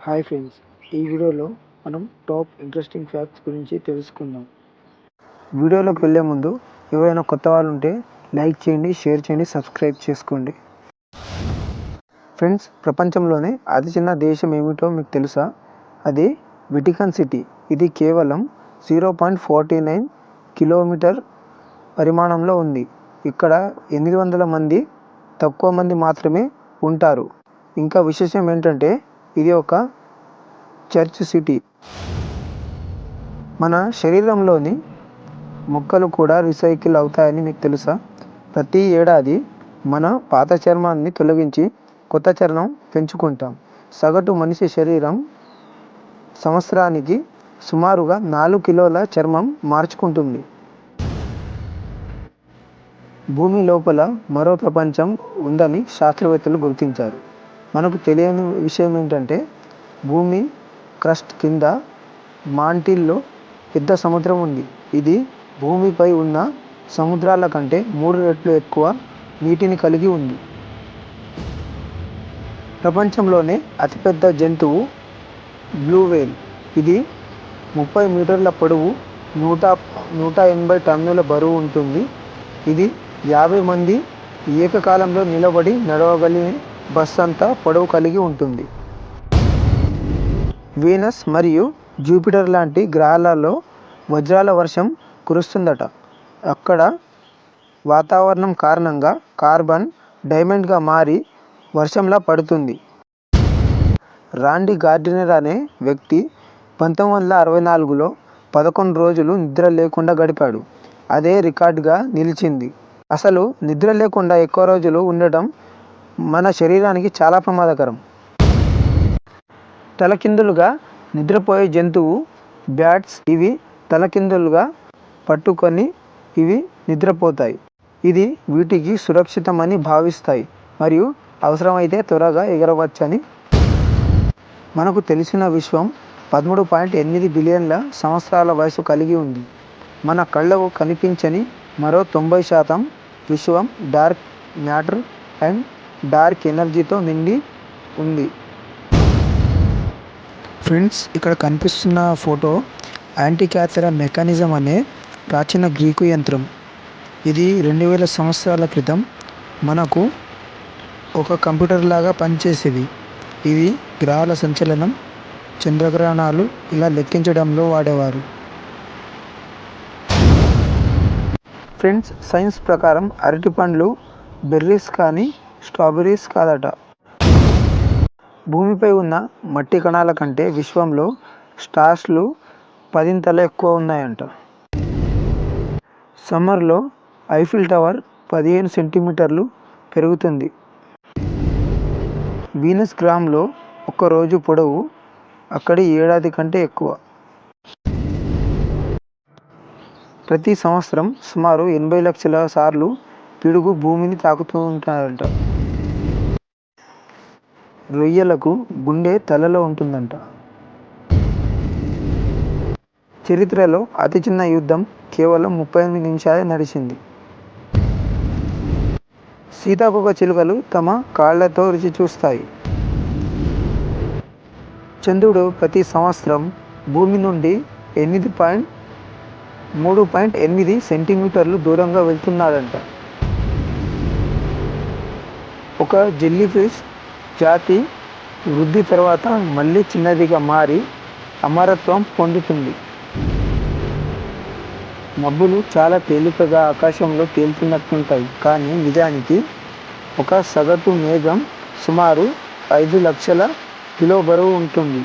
Hi friends, ఈ వీడియోలో మనం టాప్ ఇంట్రెస్టింగ్ ఫ్యాక్ట్స్ గురించి తెలుసుకుందాం. వీడియోలోకి వెళ్ళే ముందు ఎవరైనా కొత్త వాళ్ళు ఉంటే లైక్ చేయండి, షేర్ చేయండి, సబ్స్క్రైబ్ చేసుకోండి. ఫ్రెండ్స్, ప్రపంచంలోనే అతి చిన్న దేశం ఏమిటో మీకు తెలుసా? అది వెటికన్ సిటీ. ఇది కేవలం 0.49 కిలోమీటర్ పరిమాణంలో ఉంది. ఇక్కడ 800 మంది తక్కువ మంది మాత్రమే ఉంటారు. ఇంకా విశేషం ఏంటంటే ఇది ఒక చర్చ్ సిటీ. మన శరీరంలోని మొక్కలు కూడా రీసైకిల్ అవుతాయని మీకు తెలుసా? ప్రతి ఏడాది మన పాత చర్మాన్ని తొలగించి కొత్త చర్మం పెంచుకుంటాం. సగటు మనిషి శరీరం సంవత్సరానికి సుమారుగా 4 కిలోల చర్మం మార్చుకుంటుంది. భూమి లోపల మరో ప్రపంచం ఉందని శాస్త్రవేత్తలు గుర్తించారు. మనకు తెలియని విషయం ఏంటంటే భూమి క్రస్ట్ కింద మాంటిల్లో పెద్ద సముద్రం ఉంది. ఇది భూమిపై ఉన్న సముద్రాల కంటే 3 రెట్లు ఎక్కువ నీటిని కలిగి ఉంది. ప్రపంచంలోనే అతిపెద్ద జంతువు బ్లూ వేల్. ఇది 30 మీటర్ల పొడవు, 180 టన్నుల బరువు ఉంటుంది. ఇది 50 మంది ఏకకాలంలో నిలబడి నడవగలిగే బస్ అంతా పొడవు కలిగి ఉంటుంది. వీనస్ మరియు జూపిటర్ లాంటి గ్రహాలలో వజ్రాల వర్షం కురుస్తుందట. అక్కడ వాతావరణం కారణంగా కార్బన్ డైమండ్గా మారి వర్షంలా పడుతుంది. రాండీ గార్డినర్ అనే వ్యక్తి 1964లో 11 రోజులు నిద్ర లేకుండా గడిపాడు. అదే రికార్డుగా నిలిచింది. అసలు నిద్ర లేకుండా ఎక్కువ రోజులు ఉండటం మన శరీరానికి చాలా ప్రమాదకరం. తలకిందులుగా నిద్రపోయే జంతువు బ్యాట్స్. ఇవి తలకిందులుగా పట్టుకొని ఇవి నిద్రపోతాయి. ఇది వీటికి సురక్షితమని భావిస్తాయి మరియు అవసరమైతే త్వరగా ఎగరవచ్చని. మనకు తెలిసిన విశ్వం 13.8 బిలియన్ల సంవత్సరాల వయసు కలిగి ఉంది. మన కళ్ళకు కనిపించని మరో 90% విశ్వం డార్క్ మ్యాటర్ అండ్ డార్క్ ఎనర్జీతో నిండి ఉంది. ఫ్రెండ్స్, ఇక్కడ కనిపిస్తున్న ఫోటో యాంటికాథెరా మెకానిజం అనే ప్రాచీన గ్రీకు యంత్రం. ఇది 2000 సంవత్సరాల క్రితం మనకు ఒక కంప్యూటర్ లాగా పనిచేసేది. ఇవి గ్రహాల సంచలనం, చంద్రగ్రహణాలు ఇలా లెక్కించడంలో వాడేవారు. ఫ్రెండ్స్, సైన్స్ ప్రకారం అరటి పండ్లు బెర్రీస్ కానీ స్ట్రాబెర్రీస్ కాదట. భూమిపై ఉన్న మట్టి కణాల కంటే విశ్వంలో స్టార్స్లు 10 ఎక్కువ ఉన్నాయంట. సమ్మర్లో ఐఫిల్ టవర్ 15 సెంటీమీటర్లు పెరుగుతుంది. వీనస్ గ్రహంలో ఒక రోజు పొడవు అక్కడి ఏడాది కంటే ఎక్కువ. ప్రతి సంవత్సరం సుమారు 80 లక్షల సార్లు పిడుగు భూమిని తాకుతూ ఉంటారంట. రొయ్యలకు గుండె తలలో ఉంటుందంట. చరిత్రలో అతి చిన్న యుద్ధం కేవలం 38 నిమిషాలే నడిచింది. సీతాకోక చిలుకలు తమ కాళ్లతో రుచి చూస్తాయి. చంద్రుడు ప్రతి సంవత్సరం భూమి నుండి 3.8 సెంటీమీటర్లు దూరంగా వెళ్తున్నాడంట. ఒక జెల్లీఫిష్ జాతి వృద్ధి తర్వాత మళ్ళీ చిన్నదిగా మారి అమరత్వం పొందుతుంది. మబ్బులు చాలా తేలికగా ఆకాశంలో తేలుతున్నట్టుంటాయి, కానీ నిజానికి ఒక సగటు మేఘం సుమారు 5 లక్షల కిలో బరువు ఉంటుంది.